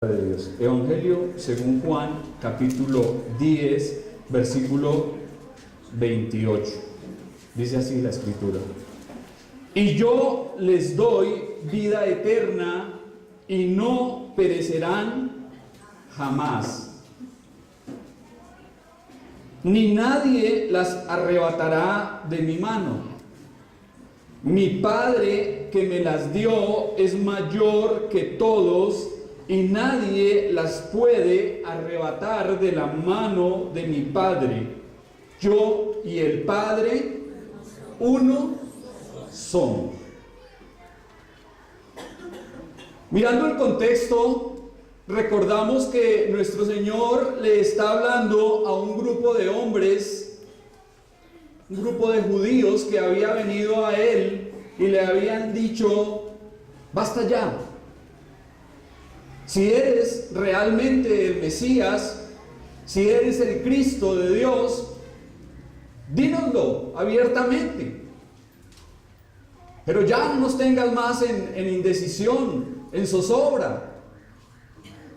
De Dios. Evangelio según Juan, capítulo 10, versículo 28. Dice así la escritura: y yo les doy vida eterna y no perecerán jamás, ni nadie las arrebatará de mi mano. Mi Padre que me las dio es mayor que todos, y nadie las puede arrebatar de la mano de mi Padre. Yo y el Padre, uno somos. Mirando el contexto, recordamos que nuestro Señor le está hablando a un grupo de hombres, un grupo de judíos que había venido a Él y le habían dicho: basta ya. Si eres realmente el Mesías, si eres el Cristo de Dios, dínoslo abiertamente. Pero ya no nos tengas más en indecisión, en zozobra.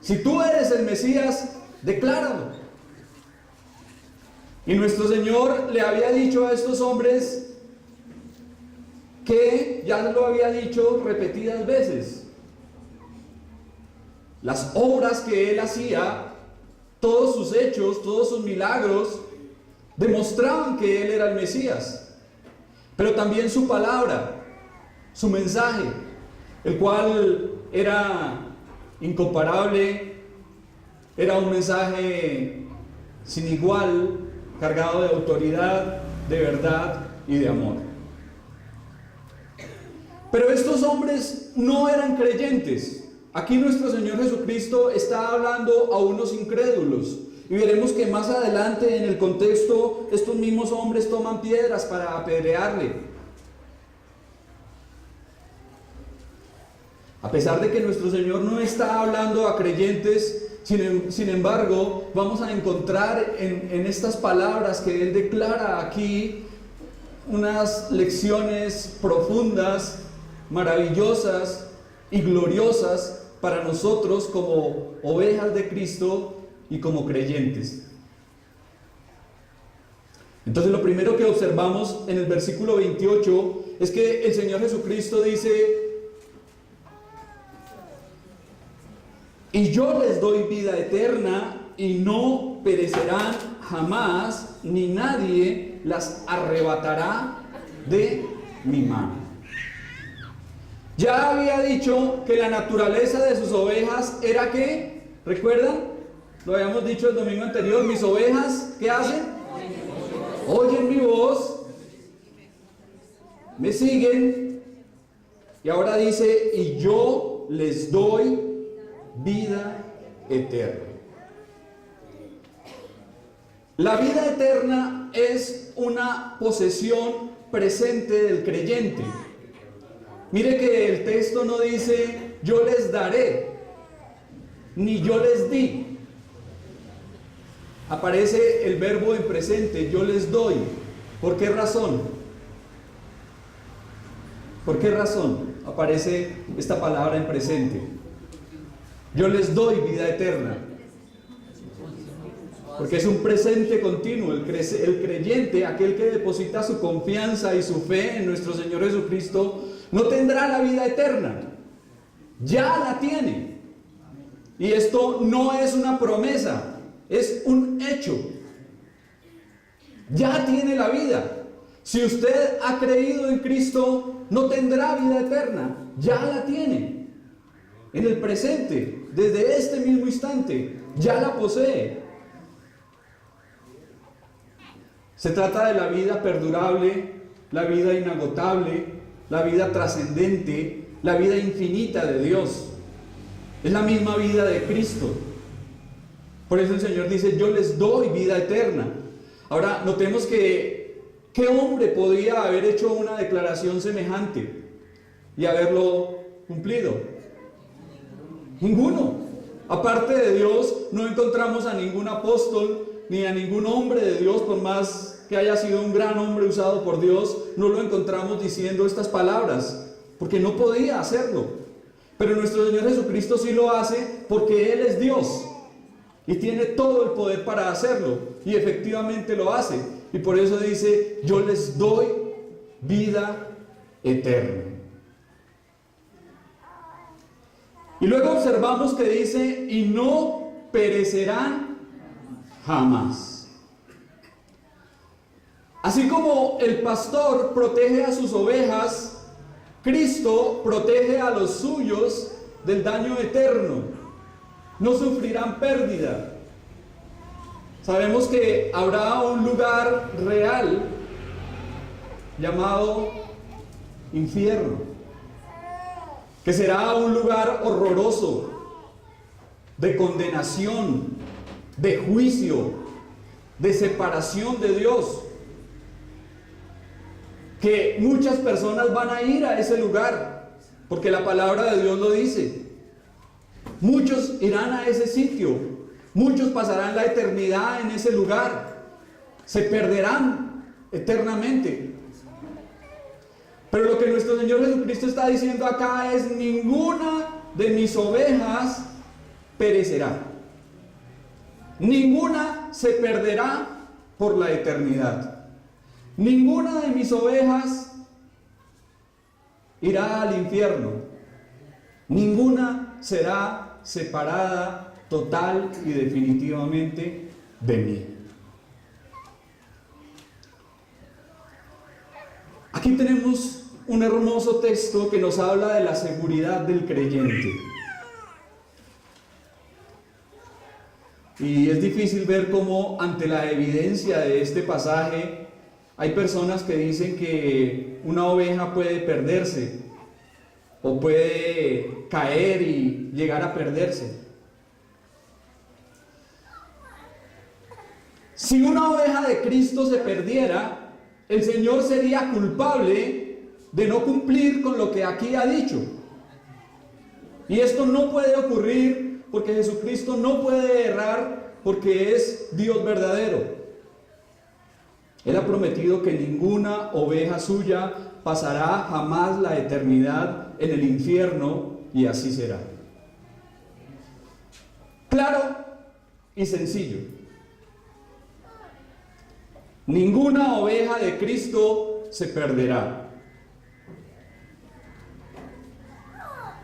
Si tú eres el Mesías, decláralo. Y nuestro Señor le había dicho a estos hombres que ya lo había dicho repetidas veces. Las obras que Él hacía, todos sus hechos, todos sus milagros, demostraban que Él era el Mesías. Pero también su palabra, su mensaje, el cual era incomparable, era un mensaje sin igual, cargado de autoridad, de verdad y de amor. Pero estos hombres no eran creyentes. Aquí nuestro Señor Jesucristo está hablando a unos incrédulos. Y veremos que más adelante en el contexto estos mismos hombres toman piedras para apedrearle. A pesar de que nuestro Señor no está hablando a creyentes, sin embargo, vamos a encontrar en estas palabras que Él declara aquí unas lecciones profundas, maravillosas y gloriosas para nosotros como ovejas de Cristo y como creyentes. Entonces, lo primero que observamos en el versículo 28 es que el Señor Jesucristo dice: y yo les doy vida eterna y no perecerán jamás, ni nadie las arrebatará de mi mano. Ya había dicho que la naturaleza de sus ovejas era que, ¿recuerdan? Lo habíamos dicho el domingo anterior: mis ovejas, ¿qué hacen? Oyen mi voz, me siguen, y ahora dice: y yo les doy vida eterna. La vida eterna es una posesión presente del creyente. Mire que el texto no dice yo les daré, ni yo les di. Aparece el verbo en presente, yo les doy. ¿Por qué razón? ¿Por qué razón aparece esta palabra en presente? Yo les doy vida eterna. Porque es un presente continuo. El creyente, aquel que deposita su confianza y su fe en nuestro Señor Jesucristo, no tendrá la vida eterna, ya la tiene. Y esto no es una promesa, es un hecho. Ya tiene la vida. Si usted ha creído en Cristo, no tendrá vida eterna, ya la tiene. En el presente, desde este mismo instante, ya la posee. Se trata de la vida perdurable, la vida inagotable, la vida trascendente, la vida infinita de Dios. Es la misma vida de Cristo. Por eso el Señor dice: yo les doy vida eterna. Ahora, notemos que ¿qué hombre podría haber hecho una declaración semejante y haberlo cumplido? Ninguno. Aparte de Dios, no encontramos a ningún apóstol ni a ningún hombre de Dios, por más que haya sido un gran hombre usado por Dios, no lo encontramos diciendo estas palabras, porque no podía hacerlo. Pero nuestro Señor Jesucristo sí lo hace porque Él es Dios y tiene todo el poder para hacerlo, y efectivamente lo hace. Y por eso dice: yo les doy vida eterna. Y luego observamos que dice: y no perecerán jamás. Así como el pastor protege a sus ovejas, Cristo protege a los suyos del daño eterno. No sufrirán pérdida. Sabemos que habrá un lugar real llamado infierno, que será un lugar horroroso, de condenación, de juicio, de separación de Dios, que muchas personas van a ir a ese lugar, porque la palabra de Dios lo dice. Muchos irán a ese sitio, muchos pasarán la eternidad en ese lugar, se perderán eternamente. Pero lo que nuestro Señor Jesucristo está diciendo acá es: ninguna de mis ovejas perecerá, ninguna se perderá por la eternidad, ninguna de mis ovejas irá al infierno, ninguna será separada total y definitivamente de mí. Aquí tenemos un hermoso texto que nos habla de la seguridad del creyente. Y es difícil ver cómo, ante la evidencia de este pasaje, hay personas que dicen que una oveja puede perderse o puede caer y llegar a perderse. Si una oveja de Cristo se perdiera, el Señor sería culpable de no cumplir con lo que aquí ha dicho. Y esto no puede ocurrir porque Jesucristo no puede errar, porque es Dios verdadero. Él ha prometido que ninguna oveja suya pasará jamás la eternidad en el infierno, y así será. Claro y sencillo. Ninguna oveja de Cristo se perderá.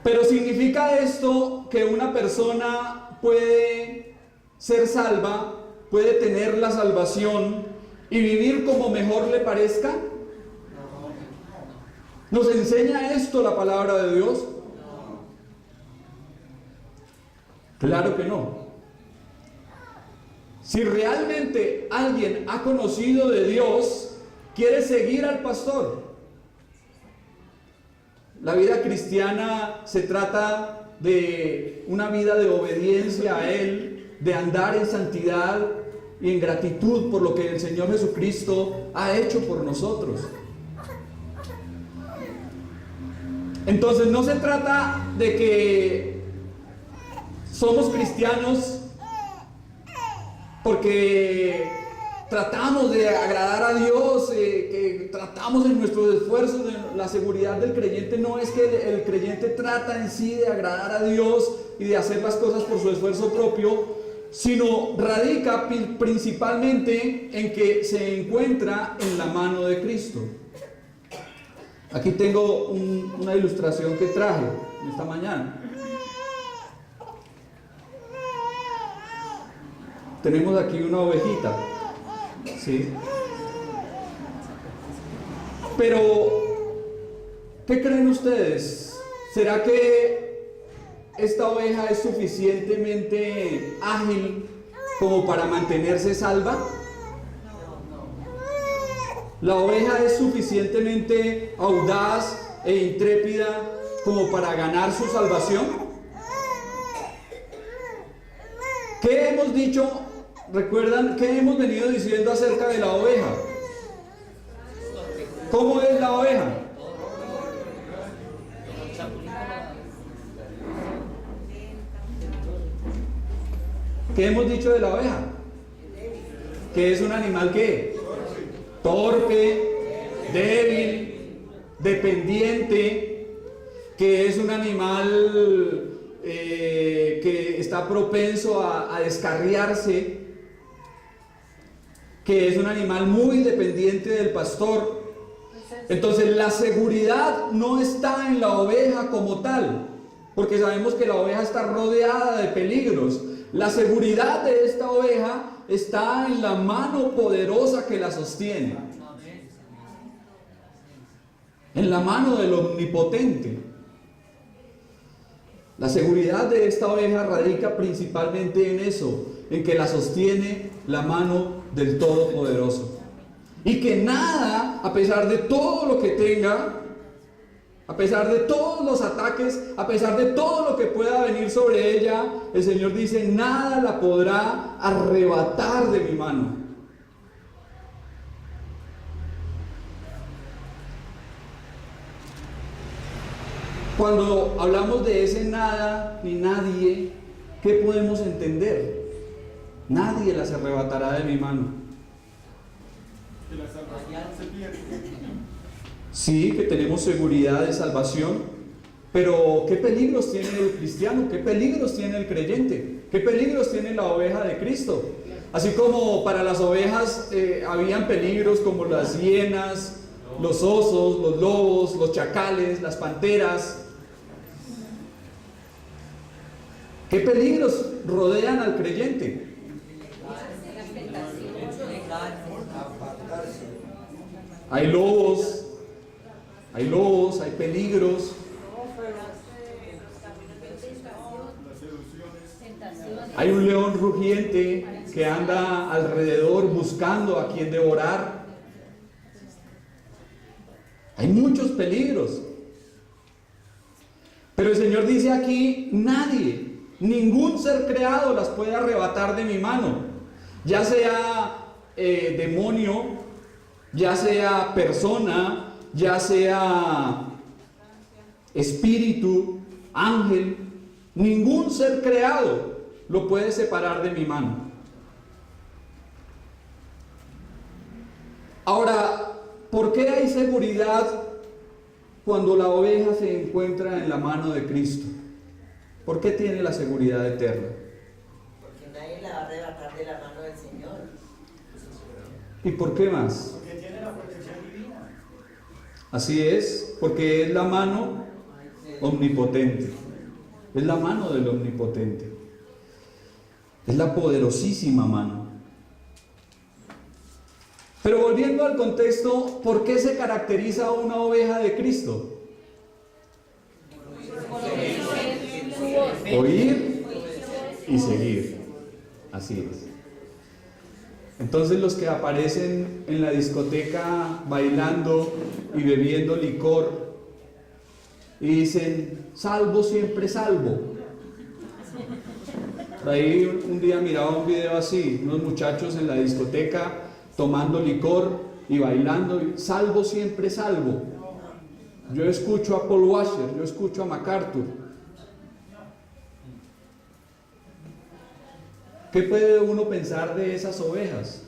Pero ¿significa esto que una persona puede ser salva, puede tener la salvación y vivir como mejor le parezca? ¿Nos enseña esto la palabra de Dios? Claro que no. Si realmente alguien ha conocido de Dios, quiere seguir al pastor. La vida cristiana se trata de una vida de obediencia a Él, de andar en santidad y en gratitud por lo que el Señor Jesucristo ha hecho por nosotros. Entonces no se trata de que somos cristianos porque tratamos de agradar a Dios, que tratamos en nuestros esfuerzos. La seguridad del creyente no es que el creyente trata en sí de agradar a Dios y de hacer las cosas por su esfuerzo propio, sino radica principalmente en que se encuentra en la mano de Cristo. Aquí tengo una ilustración que traje esta mañana. Tenemos aquí una ovejita, ¿sí? Pero, ¿qué creen ustedes? ¿Será que esta oveja es suficientemente ágil como para mantenerse salva? ¿La oveja es suficientemente audaz e intrépida como para ganar su salvación? ¿Qué hemos dicho? ¿Recuerdan qué hemos venido diciendo acerca de la oveja? ¿Cómo es la oveja? ¿Qué hemos dicho de la oveja? Que es un animal ¿qué? Torpe, débil, dependiente, que es un animal que está propenso a descarriarse, que es un animal muy dependiente del pastor. Entonces la seguridad no está en la oveja como tal, porque sabemos que la oveja está rodeada de peligros. La seguridad de esta oveja está en la mano poderosa que la sostiene, en la mano del Omnipotente. La seguridad de esta oveja radica principalmente en eso, en que la sostiene la mano del Todopoderoso. Y que nada, a pesar de todo lo que tenga, a pesar de todos los ataques, a pesar de todo lo que pueda venir sobre ella, el Señor dice, nada la podrá arrebatar de mi mano. Cuando hablamos de ese nada ni nadie, ¿qué podemos entender? Nadie las arrebatará de mi mano. Que la salvación se pierde. Sí, que tenemos seguridad de salvación, pero ¿qué peligros tiene el cristiano? ¿Qué peligros tiene el creyente? ¿Qué peligros tiene la oveja de Cristo? Así como para las ovejas habían peligros como las hienas, los osos, los lobos, los chacales, las panteras. ¿Qué peligros rodean al creyente? Hay lobos, hay peligros. Hay un león rugiente que anda alrededor buscando a quien devorar. Hay muchos peligros. Pero el Señor dice aquí, nadie, ningún ser creado las puede arrebatar de mi mano. Ya sea demonio, ya sea persona, ya sea espíritu, ángel, ningún ser creado lo puede separar de mi mano. Ahora, ¿por qué hay seguridad cuando la oveja se encuentra en la mano de Cristo? ¿Por qué tiene la seguridad eterna? Porque nadie la va a arrebatar de la mano del Señor. ¿Y por qué más? Porque tiene la protección divina. Así es, porque es la mano omnipotente. Es la mano del Omnipotente. Es la poderosísima mano. Pero volviendo al contexto, ¿por qué se caracteriza una oveja de Cristo? Oír y seguir. Así es. Entonces los que aparecen en la discoteca bailando y bebiendo licor y dicen, salvo siempre salvo. Ahí un día miraba un video así, unos muchachos en la discoteca tomando licor y bailando, y salvo siempre salvo. Yo escucho a Paul Washer, yo escucho a MacArthur. ¿Qué puede uno pensar de esas ovejas?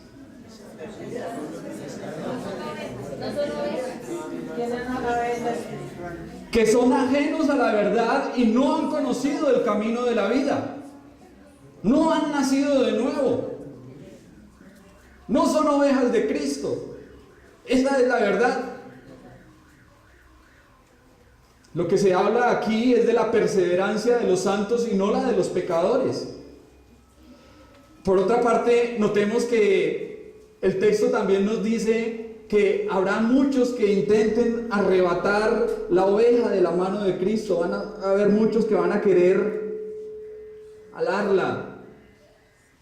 Que son ajenos a la verdad y no han conocido el camino de la vida. No han nacido de nuevo. No son ovejas de Cristo. Esa es la verdad. Lo que se habla aquí es de la perseverancia de los santos y no la de los pecadores. Por otra parte, notemos que el texto también nos dice que habrá muchos que intenten arrebatar la oveja de la mano de Cristo. Van a haber muchos que van a querer alarla,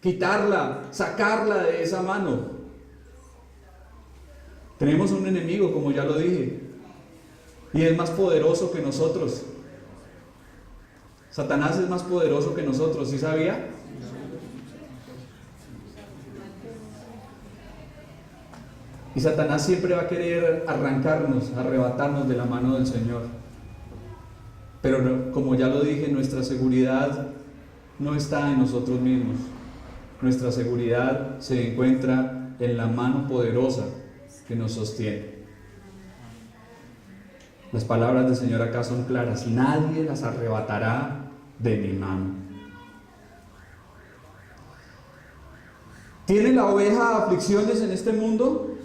quitarla, sacarla de esa mano. Tenemos un enemigo, como ya lo dije, y es más poderoso que nosotros. Satanás es más poderoso que nosotros, ¿sí sabía? Y Satanás siempre va a querer arrancarnos, arrebatarnos de la mano del Señor. Pero no, como ya lo dije, nuestra seguridad no está en nosotros mismos. Nuestra seguridad se encuentra en la mano poderosa que nos sostiene. Las palabras del Señor acá son claras. Nadie las arrebatará de mi mano. ¿Tiene la oveja aflicciones en este mundo?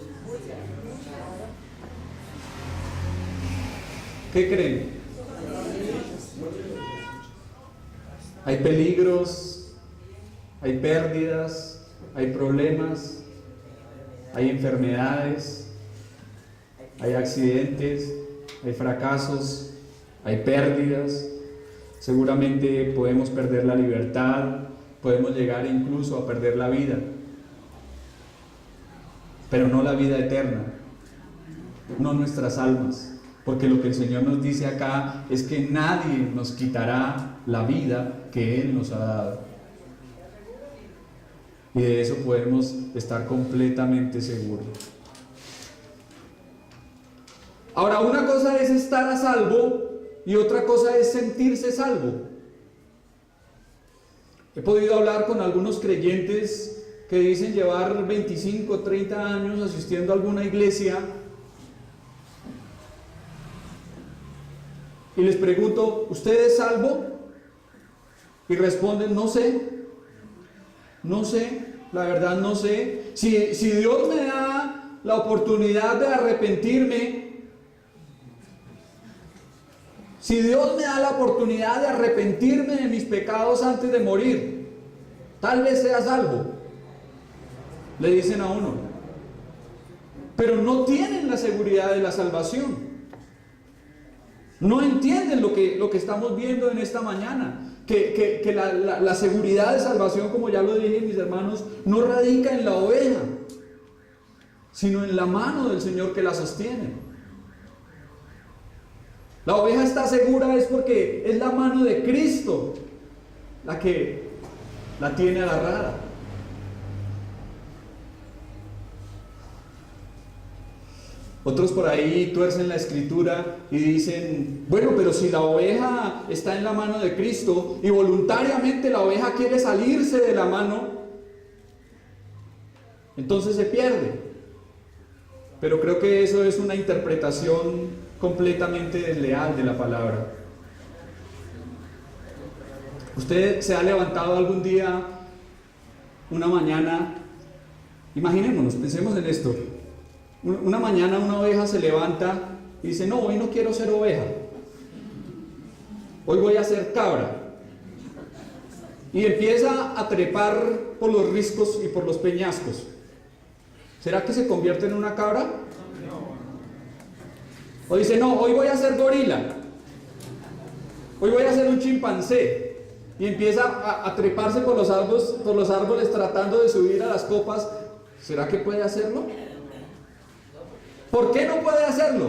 ¿Qué creen? Hay peligros, hay pérdidas, hay problemas, hay enfermedades, hay accidentes, hay fracasos, hay pérdidas. Seguramente podemos perder la libertad, podemos llegar incluso a perder la vida, pero no la vida eterna, no nuestras almas. Porque lo que el Señor nos dice acá es que nadie nos quitará la vida que Él nos ha dado. Y de eso podemos estar completamente seguros. Ahora, una cosa es estar a salvo y otra cosa es sentirse salvo. He podido hablar con algunos creyentes que dicen llevar 25, 30 años asistiendo a alguna iglesia. Y les pregunto, ¿usted es salvo? Y responden, no sé, la verdad no sé. Si Dios me da la oportunidad de arrepentirme, si Dios me da la oportunidad de arrepentirme de mis pecados antes de morir, tal vez sea salvo, le dicen a uno. Pero no tienen la seguridad de la salvación. No entienden lo que estamos viendo en esta mañana, que la seguridad de salvación, como ya lo dije, mis hermanos, no radica en la oveja, sino en la mano del Señor que la sostiene. La oveja está segura es porque es la mano de Cristo la que la tiene agarrada. Otros por ahí tuercen la escritura y dicen, bueno, pero si la oveja está en la mano de Cristo y voluntariamente la oveja quiere salirse de la mano, entonces se pierde. Pero creo que eso es una interpretación completamente desleal de la palabra. Usted se ha levantado algún día, una mañana, imaginémonos, pensemos en esto. Una mañana una oveja se levanta y dice, no, hoy no quiero ser oveja, hoy voy a ser cabra. Y empieza a trepar por los riscos y por los peñascos. ¿Será que se convierte en una cabra? O dice, no, hoy voy a ser gorila, hoy voy a ser un chimpancé. Y empieza a treparse por los árboles tratando de subir a las copas. ¿Será que puede hacerlo? ¿Por qué no puede hacerlo?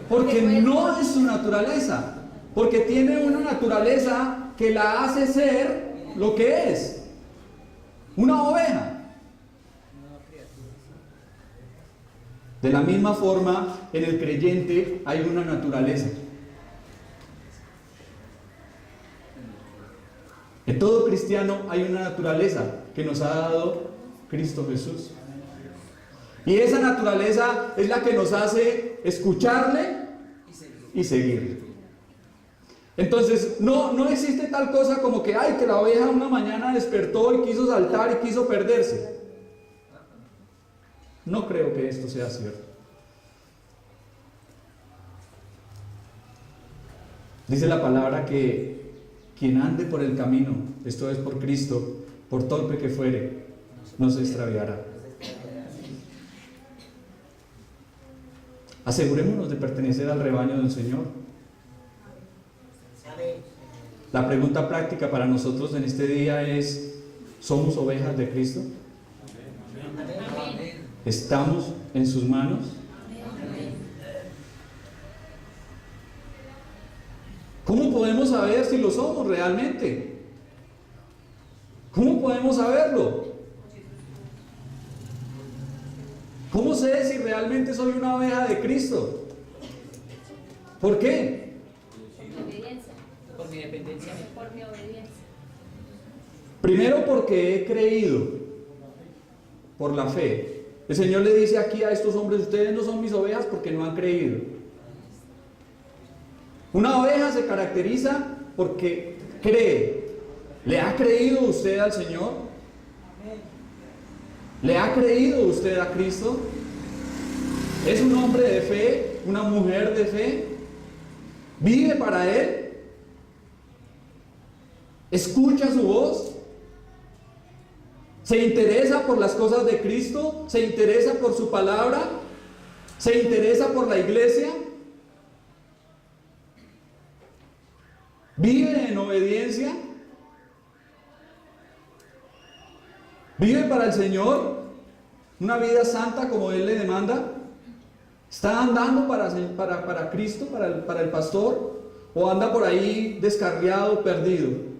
Porque no es su naturaleza. Porque tiene una naturaleza que la hace ser lo que es: una oveja. De la misma forma, en el creyente hay una naturaleza. En todo cristiano hay una naturaleza que nos ha dado Cristo Jesús. Y esa naturaleza es la que nos hace escucharle y seguirle. Entonces, no existe tal cosa como que la oveja una mañana despertó y quiso saltar y quiso perderse. No creo que esto sea cierto. Dice la palabra que quien ande por el camino, esto es por Cristo, por torpe que fuere, no se extraviará. Asegurémonos de pertenecer al rebaño del Señor. La pregunta práctica para nosotros en este día es: ¿somos ovejas de Cristo? ¿Estamos en sus manos? ¿Cómo podemos saber si lo somos realmente? ¿Cómo podemos saberlo? ¿Cómo sé si realmente soy una oveja de Cristo? ¿Por qué? Por mi obediencia. Por mi dependencia. Por mi obediencia. Primero, porque he creído, por la fe. El Señor le dice aquí a estos hombres: ustedes no son mis ovejas porque no han creído. Una oveja se caracteriza porque cree. ¿Le ha creído usted al Señor? ¿Le ha creído usted a Cristo? ¿Es un hombre de fe? ¿Una mujer de fe? ¿Vive para Él? ¿Escucha su voz? ¿Se interesa por las cosas de Cristo? ¿Se interesa por su palabra? ¿Se interesa por la iglesia? ¿Vive en obediencia? ¿Vive para el Señor? ¿Una vida santa como Él le demanda? ¿Está andando para Cristo, para el pastor? ¿O anda por ahí descarriado, perdido?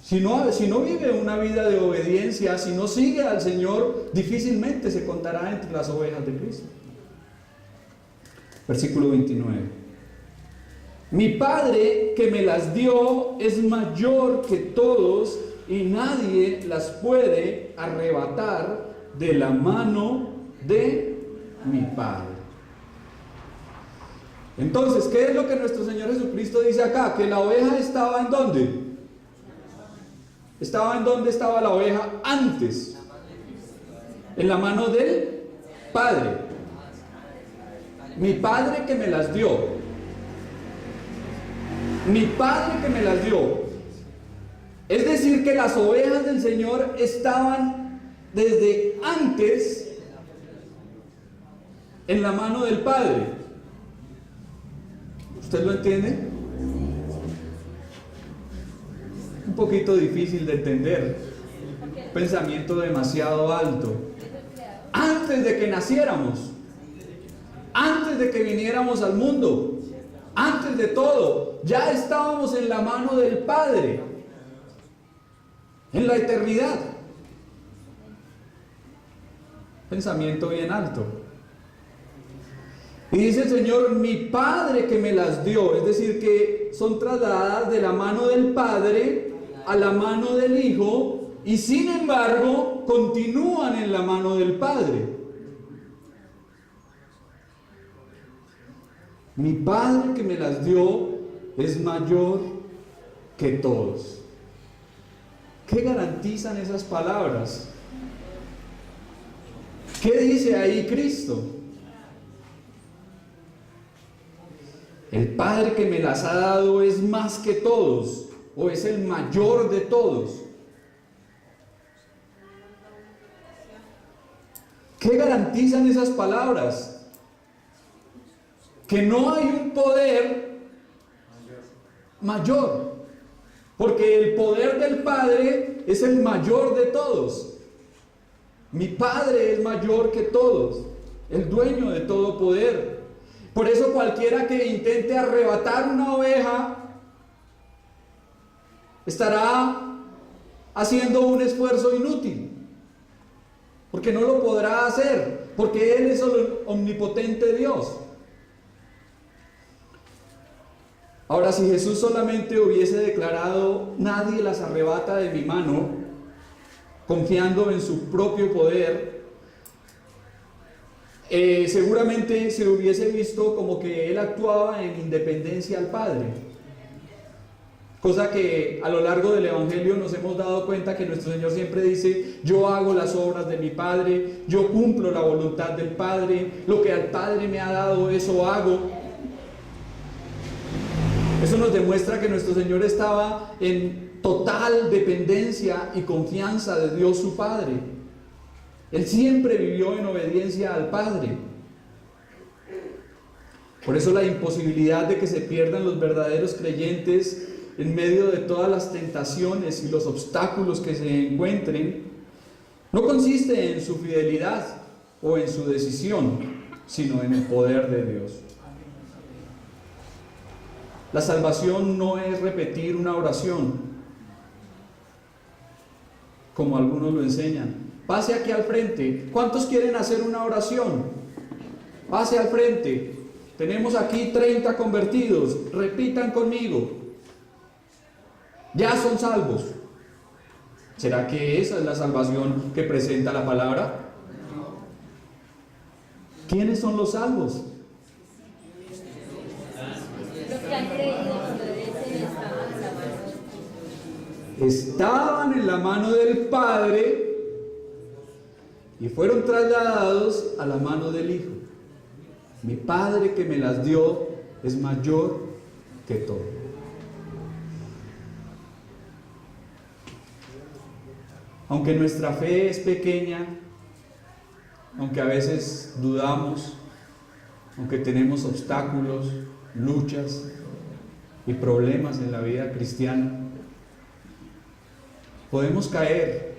Si no vive una vida de obediencia, si no sigue al Señor, difícilmente se contará entre las ovejas de Cristo. Versículo 29. Mi Padre que me las dio es mayor que todos y nadie las puede arrebatar de la mano de mi Padre. Entonces, ¿qué es lo que nuestro Señor Jesucristo dice acá? Que la oveja estaba ¿en dónde? ¿En dónde estaba la oveja antes? En la mano del Padre. Mi Padre que me las dio. Mi Padre que me las dio. Es decir, que las ovejas del Señor estaban desde antes en la mano del Padre. ¿Usted lo entiende? Un poquito difícil de entender. Un pensamiento demasiado alto. Antes de que naciéramos, antes de que viniéramos al mundo, antes de todo, ya estábamos en la mano del Padre, en la eternidad. Pensamiento bien alto. Y dice el Señor, mi Padre que me las dio, es decir, que son trasladadas de la mano del Padre a la mano del Hijo, y sin embargo continúan en la mano del Padre. Mi Padre que me las dio es mayor que todos. ¿Qué garantizan esas palabras? ¿Qué dice ahí Cristo? El Padre que me las ha dado es más que todos, o es el mayor de todos. ¿Qué garantizan esas palabras? Que no hay un poder mayor, porque el poder del Padre es el mayor de todos. Mi Padre es mayor que todos, el dueño de todo poder. Por eso cualquiera que intente arrebatar una oveja estará haciendo un esfuerzo inútil, porque no lo podrá hacer, porque Él es el omnipotente Dios. Ahora, si Jesús solamente hubiese declarado, nadie las arrebata de mi mano, confiando en su propio poder, seguramente se hubiese visto como que Él actuaba en independencia al Padre. Cosa que a lo largo del Evangelio nos hemos dado cuenta que nuestro Señor siempre dice, yo hago las obras de mi Padre, yo cumplo la voluntad del Padre, lo que al Padre me ha dado, eso hago. Eso nos demuestra que nuestro Señor estaba en total dependencia y confianza de Dios su Padre. Él siempre vivió en obediencia al Padre. Por eso la imposibilidad de que se pierdan los verdaderos creyentes en medio de todas las tentaciones y los obstáculos que se encuentren, no consiste en su fidelidad o en su decisión, sino en el poder de Dios. La salvación no es repetir una oración, como algunos lo enseñan. Pase aquí al frente. ¿Cuántos quieren hacer una oración? Pase al frente. Tenemos aquí 30 convertidos. Repitan conmigo. Ya son salvos. ¿Será que esa es la salvación que presenta la palabra? ¿Quiénes son los salvos? estaban en la mano del Padre y fueron trasladados a la mano del Hijo. Mi Padre que me las dio es mayor que todo. Aunque nuestra fe es pequeña, aunque a veces dudamos, aunque tenemos obstáculos, luchas y problemas en la vida cristiana, podemos caer.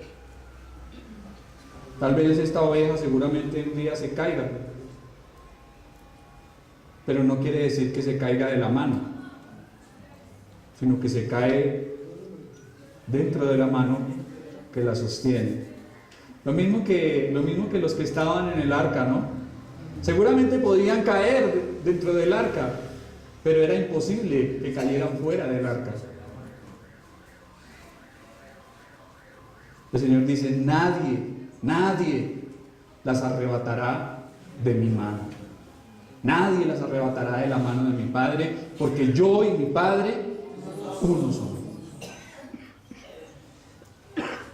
Tal vez esta oveja seguramente un día se caiga, pero no quiere decir que se caiga de la mano, sino que se cae dentro de la mano que la sostiene. Lo mismo que los que estaban en el arca, ¿no? Seguramente podían caer dentro del arca, pero era imposible que cayeran fuera del arca. El Señor dice: nadie las arrebatará de mi mano. Nadie las arrebatará de la mano de mi Padre, porque yo y mi Padre uno somos.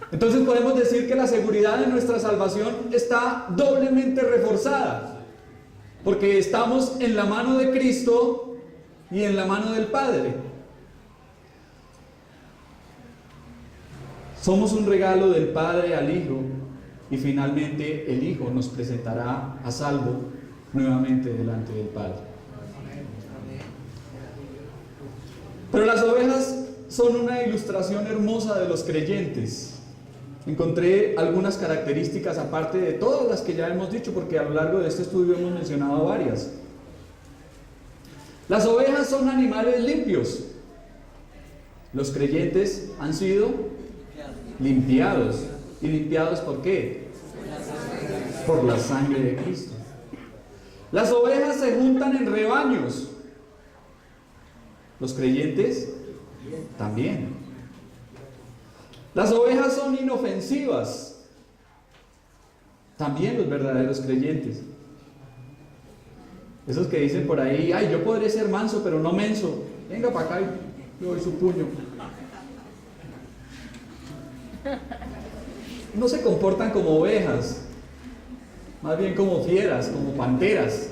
Entonces podemos decir que la seguridad de nuestra salvación está doblemente reforzada, porque estamos en la mano de Cristo y en la mano del Padre. Somos un regalo del Padre al Hijo, y finalmente el Hijo nos presentará a salvo nuevamente delante del Padre. Pero las ovejas son una ilustración hermosa de los creyentes. Encontré algunas características aparte de todas las que ya hemos dicho, porque a lo largo de este estudio hemos mencionado varias. Las ovejas son animales limpios. Los creyentes han sido limpiados. ¿Y limpiados por qué? Por la sangre de Cristo. Las ovejas se juntan en rebaños. Los creyentes también. Las ovejas son inofensivas. También los verdaderos creyentes. Esos que dicen por ahí: ay, yo podré ser manso, pero no menso. Venga para acá y le doy su puño. No se comportan como ovejas, más bien como fieras, como panteras.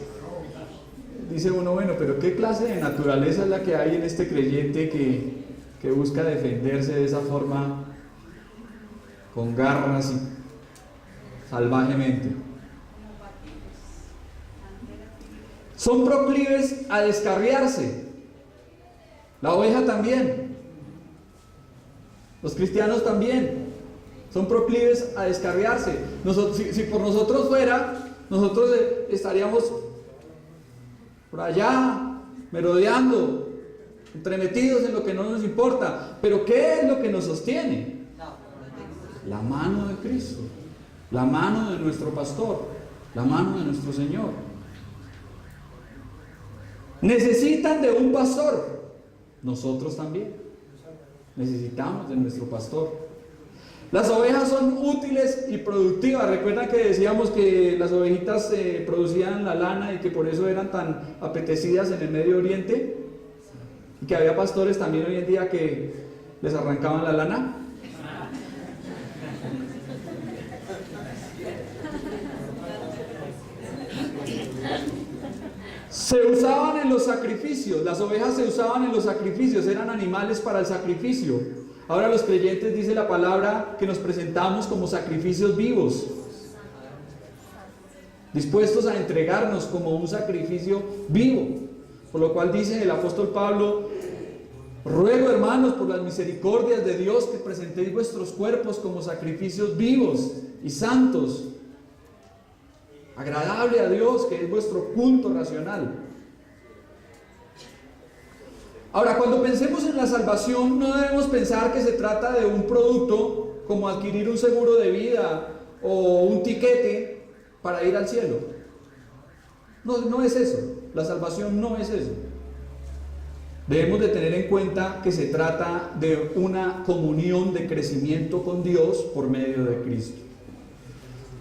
Dice uno: bueno, pero ¿qué clase de naturaleza es la que hay en este creyente que busca defenderse de esa forma, con garras y salvajemente? Son proclives a descarriarse. La oveja también. Los cristianos también son proclives a descarriarse. Si por nosotros fuera, nosotros estaríamos por allá, merodeando, entremetidos en lo que no nos importa. Pero ¿qué es lo que nos sostiene? La mano de Cristo, la mano de nuestro pastor, la mano de nuestro Señor. Necesitan de un pastor. Nosotros también necesitamos de nuestro pastor. Las ovejas son útiles y productivas. ¿Recuerdan que decíamos que las ovejitas producían la lana y que por eso eran tan apetecidas en el Medio Oriente? Y que había pastores también hoy en día que les arrancaban la lana. Se usaban en los sacrificios. Las ovejas se usaban en los sacrificios, eran animales para el sacrificio. Ahora los creyentes, dice la palabra, que nos presentamos como sacrificios vivos, dispuestos a entregarnos como un sacrificio vivo. Por lo cual dice el apóstol Pablo: ruego, hermanos, por las misericordias de Dios, que presentéis vuestros cuerpos como sacrificios vivos y santos, agradable a Dios, que es vuestro culto racional. Ahora, cuando pensemos en la salvación, no debemos pensar que se trata de un producto como adquirir un seguro de vida o un tiquete para ir al cielo. No es eso. La salvación no es eso. Debemos de tener en cuenta que se trata de una comunión de crecimiento con Dios por medio de Cristo.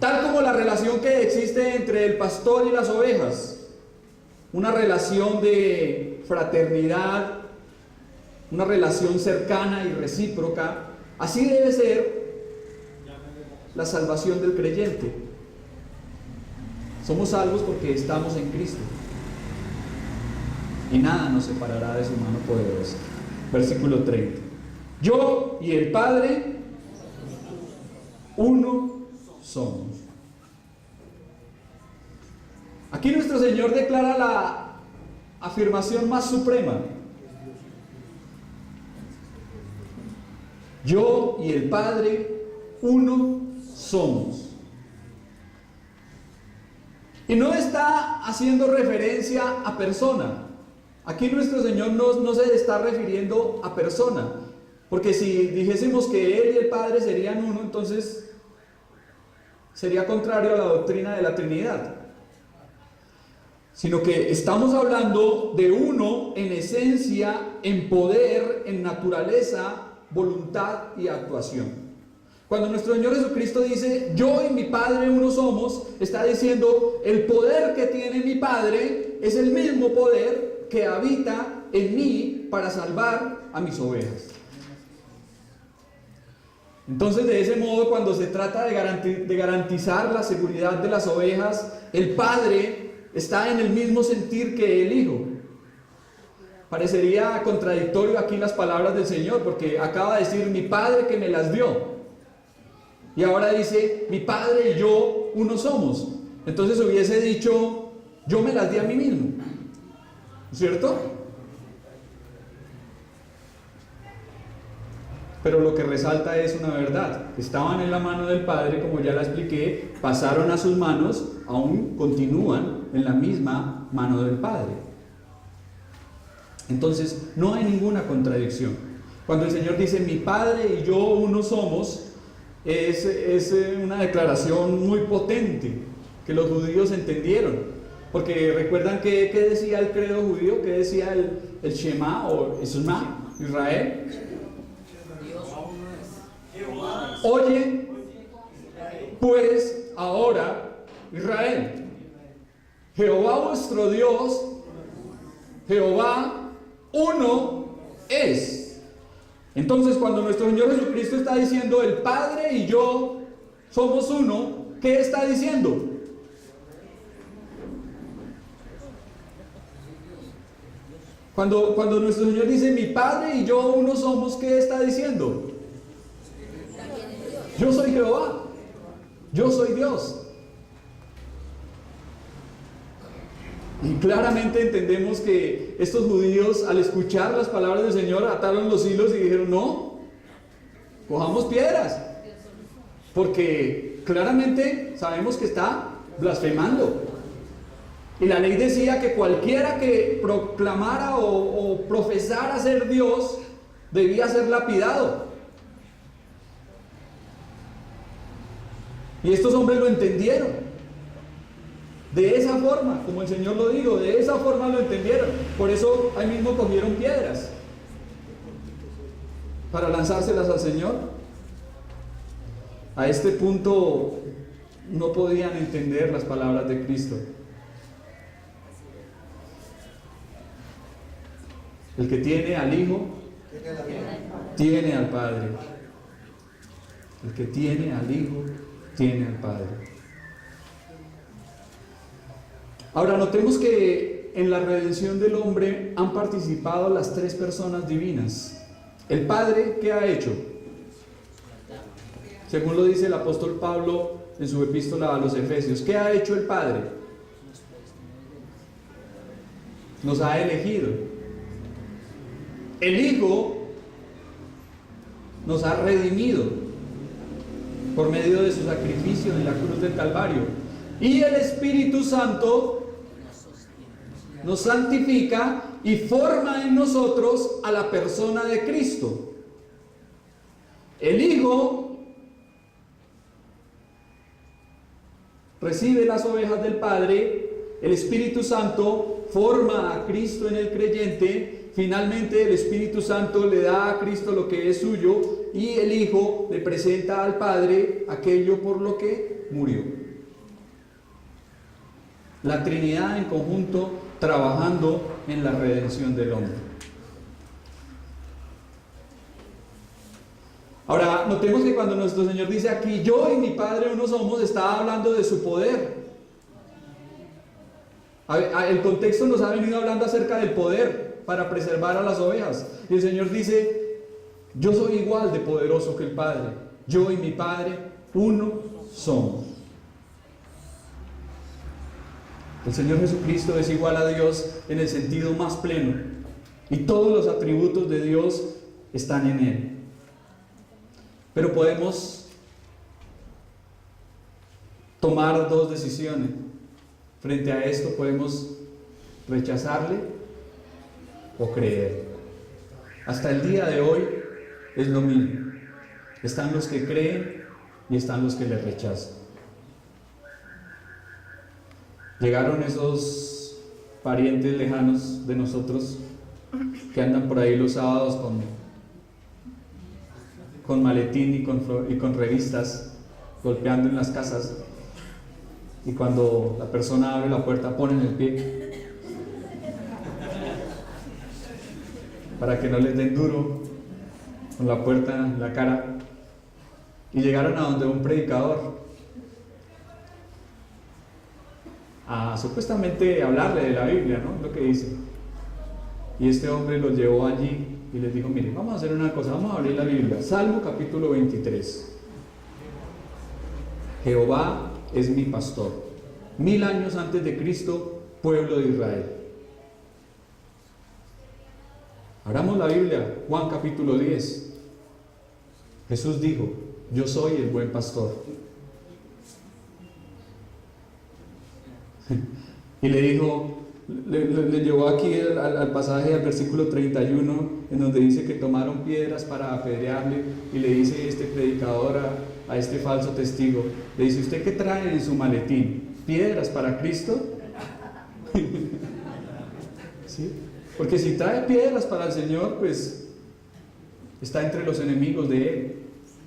Tal como la relación que existe entre el pastor y las ovejas, una relación de fraternidad, una relación cercana y recíproca, Así debe ser la salvación del creyente. Somos salvos porque estamos en Cristo. Y nada nos separará de su mano poderosa. Versículo 30. Yo y el Padre, uno somos. Aquí nuestro Señor declara la afirmación más suprema. Yo y el Padre, uno somos. Y no está haciendo referencia a persona. Aquí nuestro Señor no se está refiriendo a persona. Porque si dijésemos que Él y el Padre serían uno, entonces sería contrario a la doctrina de la Trinidad. Sino que estamos hablando de uno en esencia, en poder, en naturaleza, voluntad y actuación. Cuando nuestro Señor Jesucristo dice, yo y mi Padre uno somos, está diciendo, el poder que tiene mi Padre es el mismo poder que habita en mí para salvar a mis ovejas. Entonces, de ese modo, cuando se trata de garantizar la seguridad de las ovejas, el Padre está en el mismo sentir que el Hijo. Parecería contradictorio aquí las palabras del Señor, porque acaba de decir mi Padre que me las dio. Y ahora dice, mi Padre y yo uno somos. Entonces hubiese dicho, yo me las di a mí mismo. ¿Cierto? Pero lo que resalta es una verdad. Estaban en la mano del Padre, como ya la expliqué, pasaron a sus manos, aún continúan en la misma mano del Padre. Entonces, no hay ninguna contradicción. Cuando el Señor dice, mi Padre y yo uno somos, es una declaración muy potente que los judíos entendieron. Porque recuerdan que decía el credo judío, que decía el Shema o Isma, Israel. Oye, pues ahora, Israel, Jehová vuestro Dios, Jehová uno es. Entonces, cuando nuestro Señor Jesucristo está diciendo el Padre y yo somos uno, ¿qué está diciendo? Cuando nuestro Señor dice mi Padre y yo uno somos, ¿qué está diciendo? Yo soy Jehová, yo soy Dios. Y claramente entendemos que estos judíos, al escuchar las palabras del Señor, ataron los hilos y dijeron, no, cojamos piedras, porque claramente sabemos que está blasfemando. Y la ley decía que cualquiera que proclamara o profesara ser Dios debía ser lapidado. Y estos hombres lo entendieron. De esa forma, como el Señor lo dijo, de esa forma lo entendieron. Por eso ahí mismo cogieron piedras para lanzárselas al Señor. A este punto no podían entender las palabras de Cristo. El que tiene al Hijo, tiene al Padre. El que tiene al Hijo, tiene al Padre. Ahora notemos que en la redención del hombre han participado las tres personas divinas. El Padre, ¿qué ha hecho? Según lo dice el apóstol Pablo en su epístola a los Efesios, ¿qué ha hecho el Padre? Nos ha elegido. El Hijo nos ha redimido por medio de su sacrificio en la cruz del Calvario. Y el Espíritu Santo nos santifica y forma en nosotros a la persona de Cristo. El Hijo recibe las ovejas del Padre, el Espíritu Santo forma a Cristo en el creyente, finalmente el Espíritu Santo le da a Cristo lo que es suyo y el Hijo le presenta al Padre aquello por lo que murió. La Trinidad en conjunto trabajando en la redención del hombre. Ahora, notemos que cuando nuestro Señor dice aquí, yo y mi Padre uno somos, está hablando de su poder. El contexto nos ha venido hablando acerca del poder para preservar a las ovejas. Y el Señor dice, yo soy igual de poderoso que el Padre. Yo y mi Padre uno somos. El Señor Jesucristo es igual a Dios en el sentido más pleno. Y todos los atributos de Dios están en Él. Pero podemos tomar dos decisiones. Frente a esto podemos rechazarle o creer. Hasta el día de hoy es lo mismo. Están los que creen y están los que le rechazan. Llegaron esos parientes lejanos de nosotros que andan por ahí los sábados con maletín y con revistas golpeando en las casas, y cuando la persona abre la puerta ponen el pie para que no les den duro con la puerta en la cara, y llegaron a donde un predicador a supuestamente hablarle de la Biblia, ¿no? Lo que dice. Y este hombre los llevó allí y les dijo, miren, vamos a hacer una cosa, vamos a abrir la Biblia. Salmo capítulo 23. Jehová es mi pastor. 1000 años antes de Cristo, pueblo de Israel. Abramos la Biblia, Juan capítulo 10. Jesús dijo, yo soy el buen pastor. Y le dijo, le llevó aquí al pasaje, al versículo 31, en donde dice que tomaron piedras para apedrearle, y le dice este predicador a este falso testigo, le dice, ¿usted qué trae en su maletín? ¿Piedras para Cristo? ¿Sí? Porque si trae piedras para el Señor, pues está entre los enemigos de Él.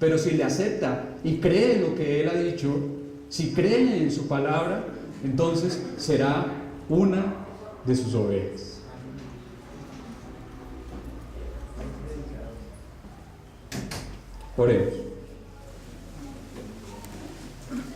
Pero si le acepta y cree lo que Él ha dicho, si cree en su palabra, entonces será una de sus ovejas. Oremos.